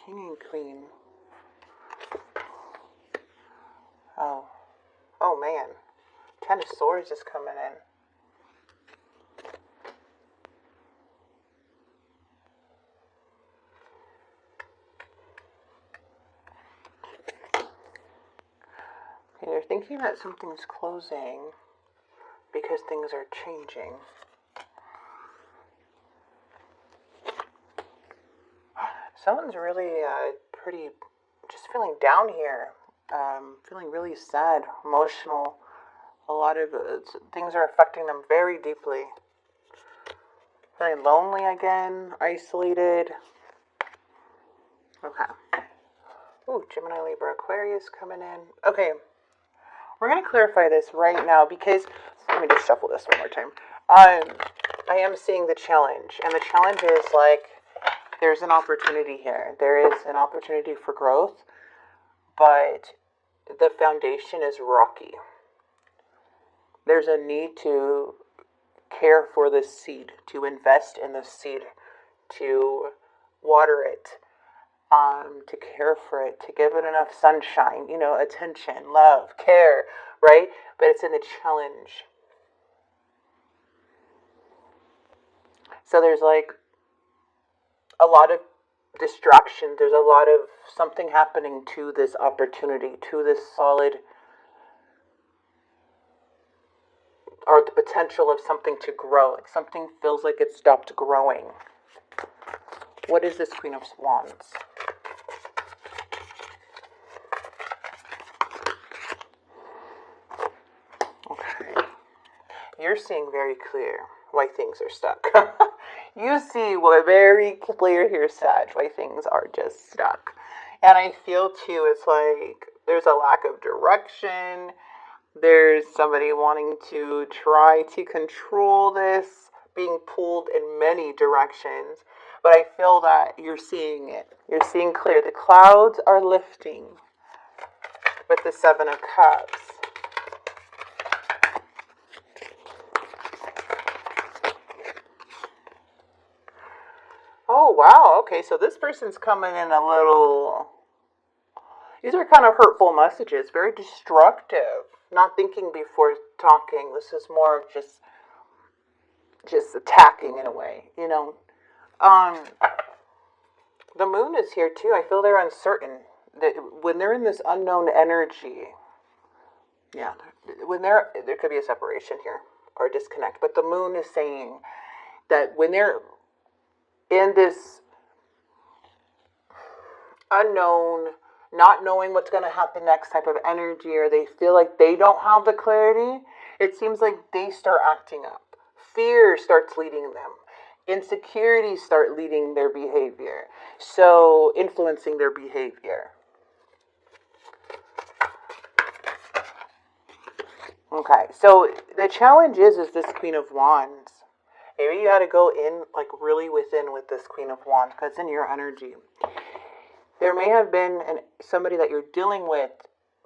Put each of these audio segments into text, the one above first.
King and Queen. Oh. Oh, man. Ten of Swords is coming in. Okay, they're thinking that something's closing because things are changing. Someone's really pretty, just feeling down here, feeling really sad, emotional. A lot of things are affecting them very deeply. Feeling lonely again, isolated. Okay. Ooh, Gemini, Libra, Aquarius coming in. Okay, we're going to clarify this right now because, let me just shuffle this one more time. I am seeing the challenge, and the challenge is like, there's an opportunity here. There is an opportunity for growth, but the foundation is rocky. There's a need to care for the seed, to invest in the seed, to water it, to care for it, to give it enough sunshine, attention, love, care, right? But it's in the challenge. So there's like a lot of distraction. There's a lot of something happening to this opportunity, to this solid, or the potential of something to grow. Like something feels like it stopped growing. What is this Queen of Wands? Okay. You're seeing very clear why things are stuck. You see what very clear here, Sag, why things are just stuck. And I feel too, it's like there's a lack of direction. There's somebody wanting to try to control this, being pulled in many directions. But I feel that you're seeing it. You're seeing clear. The clouds are lifting with the Seven of Cups. Oh, wow. Okay, so this person's coming in a little... These are kind of hurtful messages, very destructive. Not thinking before talking. This is more of just attacking in a way, The moon is here too. I feel they're uncertain. When they're in this unknown energy, yeah, there could be a separation here or a disconnect. But the moon is saying that when they're in this unknown, not knowing what's going to happen next type of energy, or they feel like they don't have the clarity, it seems like they start acting up. Fear starts leading them. Insecurities start leading their behavior. So, influencing their behavior. Okay, so the challenge is this Queen of Wands. Maybe you had to go in, like really within with this Queen of Wands, because it's in your energy. There may have been somebody that you're dealing with,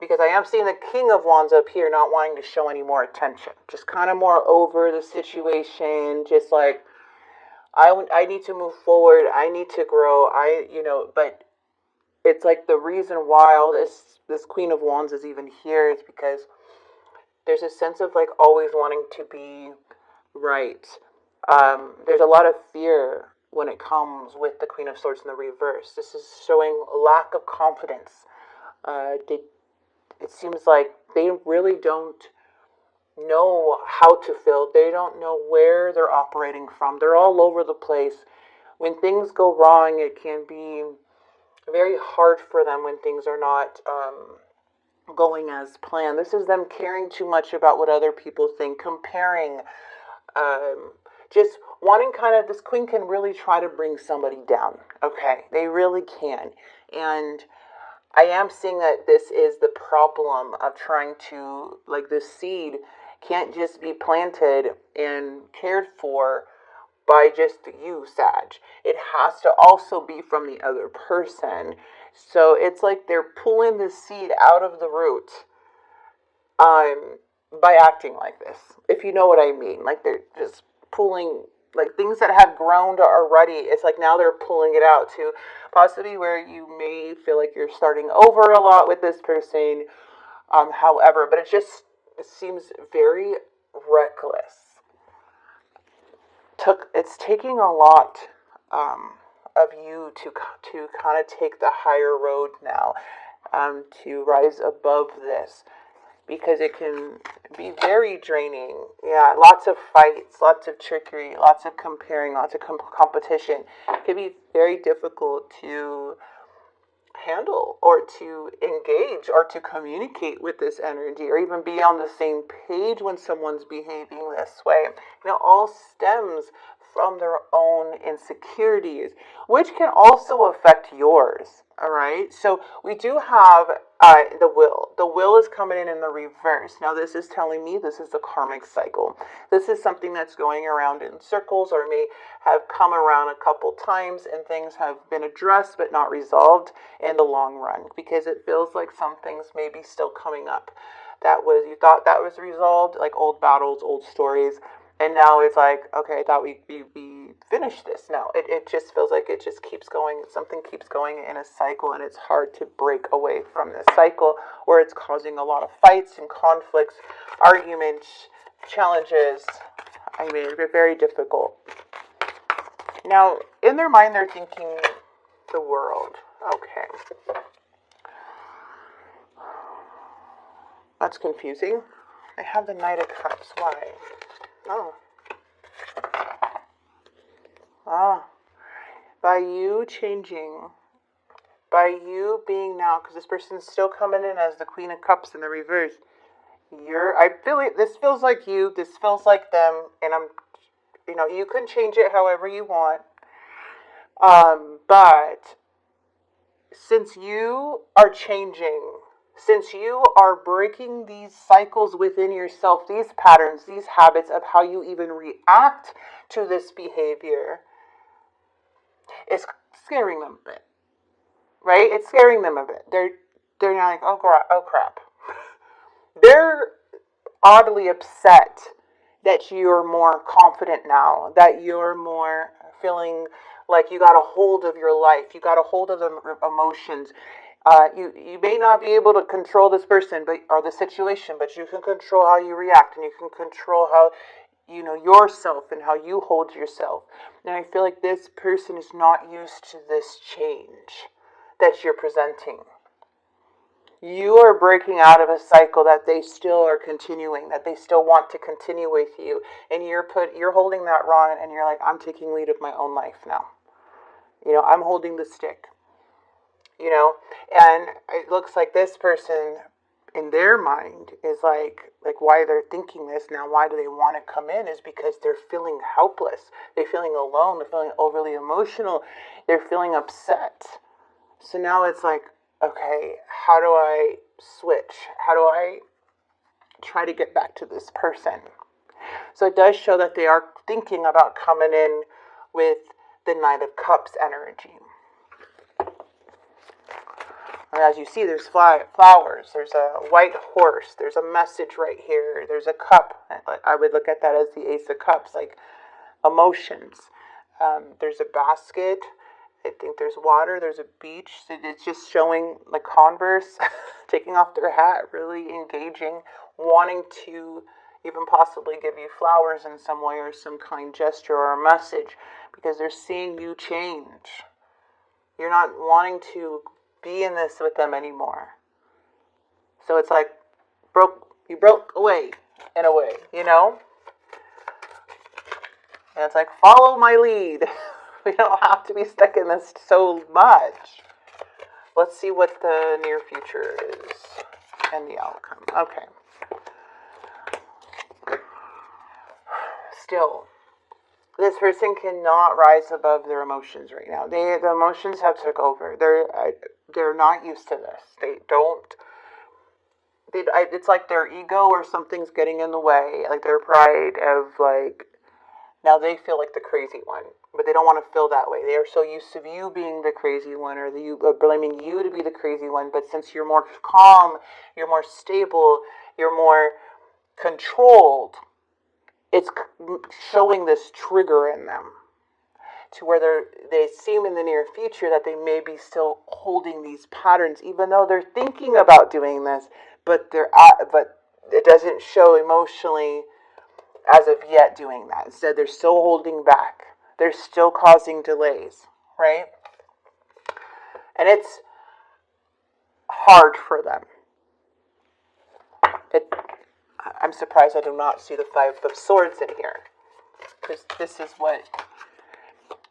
because I am seeing the King of Wands up here not wanting to show any more attention. Just kind of more over the situation, just like, I need to move forward, I need to grow, but it's like the reason why all this Queen of Wands is even here is because there's a sense of like always wanting to be right. There's a lot of fear when it comes with the Queen of Swords in the reverse. This is showing a lack of confidence. It seems like they really don't know how to feel. They don't know where they're operating from. They're all over the place. When things go wrong, it can be very hard for them when things are not going as planned. This is them caring too much about what other people think, comparing, just wanting this queen can really try to bring somebody down. Okay, they really can. And I am seeing that this is the problem of trying to, like, this seed can't just be planted and cared for by just you, Sag. It has to also be from the other person. So it's like they're pulling the seed out of the root by acting like this, if you know what I mean. Like they're just pulling like things that have grown already. It's like now they're pulling it out to possibly where you may feel like you're starting over a lot with this person. However, but it seems very reckless. It's taking a lot of you to kind of take the higher road now, to rise above this, because it can be very draining. Yeah, lots of fights, lots of trickery, lots of comparing, lots of competition. It can be very difficult to handle or to engage or to communicate with this energy or even be on the same page when someone's behaving this way. It all stems from their own insecurities, which can also affect yours. All right, so we do have the will. The will is coming in the reverse. Now, this is telling me this is the karmic cycle. This is something that's going around in circles or may have come around a couple times and things have been addressed but not resolved in the long run, because it feels like some things may be still coming up. You thought that was resolved, like old battles, old stories, and now it's like, okay, I thought we finished this. No, it just feels like it just keeps going. Something keeps going in a cycle, and it's hard to break away from this cycle where it's causing a lot of fights and conflicts, arguments, challenges. I mean, it's very difficult. Now, in their mind, they're thinking the world. Okay. That's confusing. I have the Knight of Cups. Why? Oh. By you changing, by you being now, because this person's still coming in as the Queen of Cups in the reverse, I feel it, this feels like you, this feels like them, and you can change it however you want, but since you are changing, since you are breaking these cycles within yourself, these patterns, these habits of how you even react to this behavior, it's scaring them a bit, right? It's scaring them a bit. They're not like, oh crap. They're oddly upset that you're more confident now, that you're more feeling like you got a hold of your life, you got a hold of the emotions. You may not be able to control this person or the situation, but you can control how you react, and you can control how yourself and how you hold yourself. And I feel like this person is not used to this change that you're presenting. You are breaking out of a cycle that they still are continuing, that they still want to continue with you, and you're holding that wrong, and you're like, I'm taking lead of my own life now. I'm holding the stick. And it looks like this person in their mind is like why they're thinking this now, why do they want to come in, is because they're feeling helpless, they're feeling alone, they're feeling overly emotional, they're feeling upset. So now it's like, okay, how do I switch? How do I try to get back to this person? So it does show that they are thinking about coming in with the Knight of Cups energy. And as you see, there's flowers, there's a white horse, there's a message right here, there's a cup. I would look at that as the Ace of Cups, like emotions. There's a basket. I think there's water, there's a beach. It's just showing the Converse taking off their hat, really engaging, wanting to even possibly give you flowers in some way or some kind gesture or a message, because they're seeing you change. You're not wanting to be in this with them anymore. So it's like you broke away in a way, And it's like, follow my lead. We don't have to be stuck in this so much. Let's see what the near future is and the outcome. Okay. Still, this person cannot rise above their emotions right now. The emotions have took over. They're not used to this. It's like their ego or something's getting in the way, like their pride of now they feel like the crazy one, but they don't want to feel that way. They are so used to you being the crazy one, or blaming you to be the crazy one. But since you're more calm, you're more stable, you're more controlled, it's showing this trigger in them to where they seem in the near future that they may be still holding these patterns, even though they're thinking about doing this, but but it doesn't show emotionally as of yet doing that. Instead, they're still holding back. They're still causing delays, right? And it's hard for them. I'm surprised I do not see the Five of Swords in here, because this is what...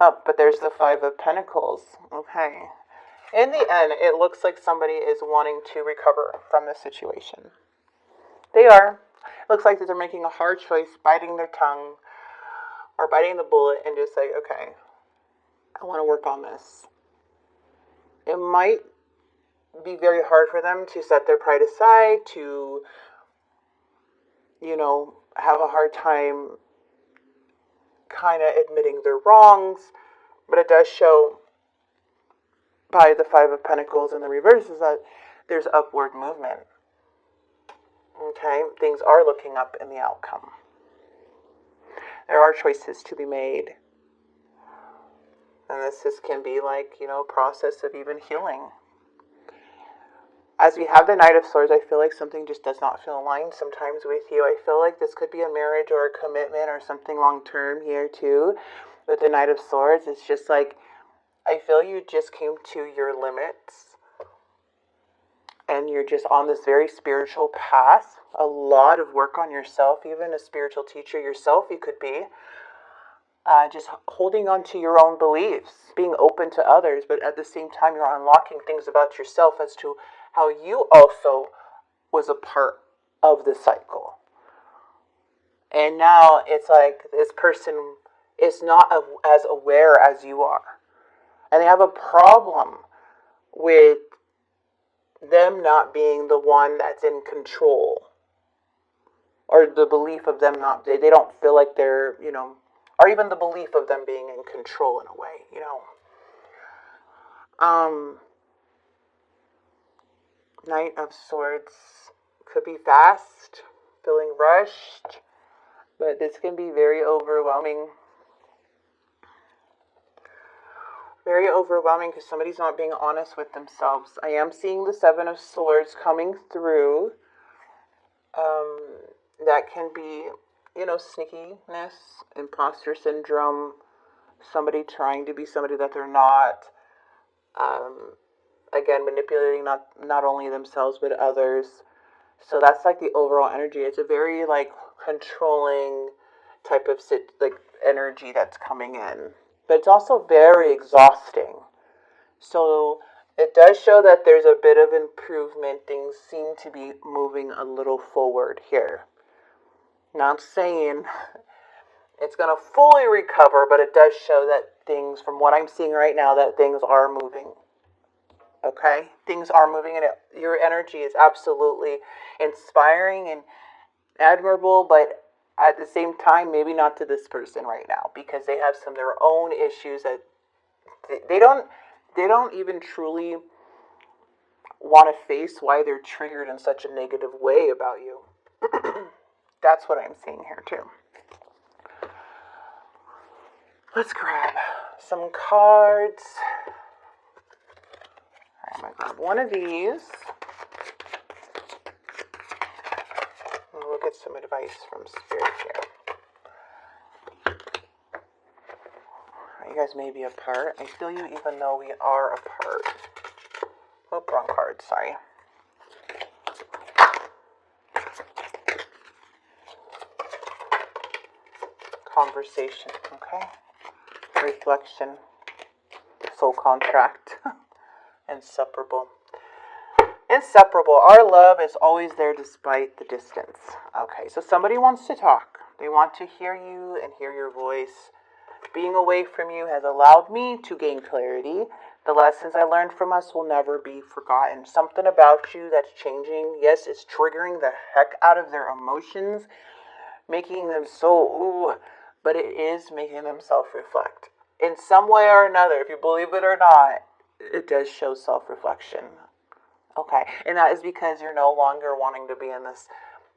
Oh, but there's the Five of Pentacles. Okay. In the end, it looks like somebody is wanting to recover from the situation. They are. It looks like that they're making a hard choice, biting their tongue, or biting the bullet, and just like, okay, I want to work on this. It might be very hard for them to set their pride aside, to, have a hard time kind of admitting their wrongs, but it does show by the Five of Pentacles in the reverse is that there's upward movement. Okay, things are looking up in the outcome. There are choices to be made. And this can be like, process of even healing. As we have the Knight of Swords, I feel like something just does not feel aligned sometimes with you. I feel like this could be a marriage or a commitment or something long-term here too. With the Knight of Swords, it's just like, I feel you just came to your limits. And you're just on this very spiritual path. A lot of work on yourself, even a spiritual teacher yourself you could be. Just holding on to your own beliefs, being open to others, but at the same time you're unlocking things about yourself as to how you also was a part of the cycle. And now it's like this person is not as aware as you are. And they have a problem with them not being the one that's in control. Or the belief of them not, they don't feel like they're, or even the belief of them being in control in a way, Knight of Swords could be fast, feeling rushed, but this can be very overwhelming. Very overwhelming because somebody's not being honest with themselves. I am seeing the Seven of Swords coming through. That can be, sneakiness, imposter syndrome, somebody trying to be somebody that they're not. Again, manipulating not only themselves but others. So that's like the overall energy. It's a very like controlling type of energy that's coming in. But it's also very exhausting. So it does show that there's a bit of improvement. Things seem to be moving a little forward here. Not saying it's going to fully recover, but it does show that things, from what I'm seeing right now, that things are moving. Okay? Things are moving, and your energy is absolutely inspiring and admirable, but at the same time, maybe not to this person right now, because they have some of their own issues that they don't even truly want to face why they're triggered in such a negative way about you. That's what I'm seeing here too. Let's grab some cards. I'm going to grab one of these. And we'll get some advice from Spirit here. You guys may be apart. I feel you even though we are apart. Oh, wrong card, sorry. Conversation, okay? Reflection, soul contract, inseparable. Inseparable. Our love is always there despite the distance. Okay, so somebody wants to talk. They want to hear you and hear your voice. Being away from you has allowed me to gain clarity. The lessons I learned from us will never be forgotten. Something about you that's changing. Yes, it's triggering the heck out of their emotions, making them so, but it is making them self-reflect. In some way or another, if you believe it or not, it does show self-reflection. Okay, and that is because you're no longer wanting to be in this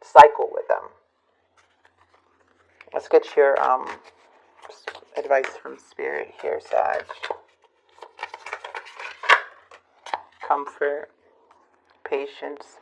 cycle with them. Let's get your advice from Spirit here, Sag. Comfort, patience.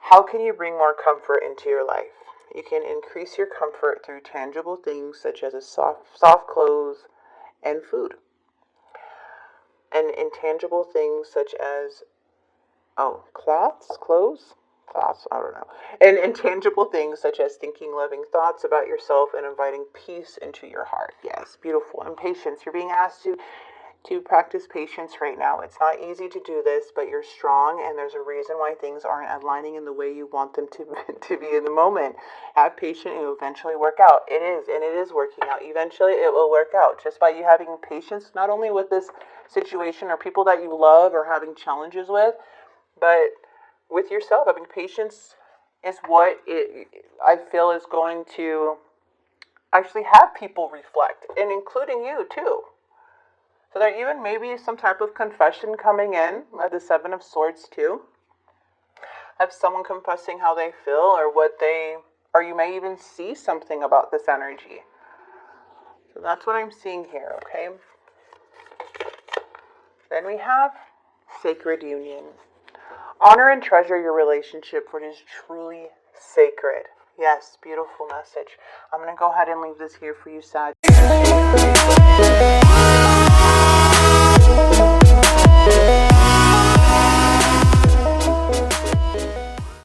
How can you bring more comfort into your life? You can increase your comfort through tangible things such as soft clothes and food. And intangible things such as, clothes, I don't know. And intangible things such as thinking loving thoughts about yourself and inviting peace into your heart. Yes, beautiful. And patience. You're being asked to practice patience right now. It's not easy to do this, but you're strong, and there's a reason why things aren't aligning in the way you want them to, to be in the moment. Have patience, and it'll eventually work out. It is, and it is working out. Eventually, it will work out just by you having patience, not only with this situation or people that you love or having challenges with, but with yourself. I mean, patience is what I feel is going to actually have people reflect, and including you too. So there even maybe some type of confession coming in at the Seven of Swords too. Have someone confessing how they feel or or you may even see something about this energy. So that's what I'm seeing here, okay? Then we have sacred union. Honor and treasure your relationship, for it is truly sacred. Yes, beautiful message. I'm going to go ahead and leave this here for you, Sag.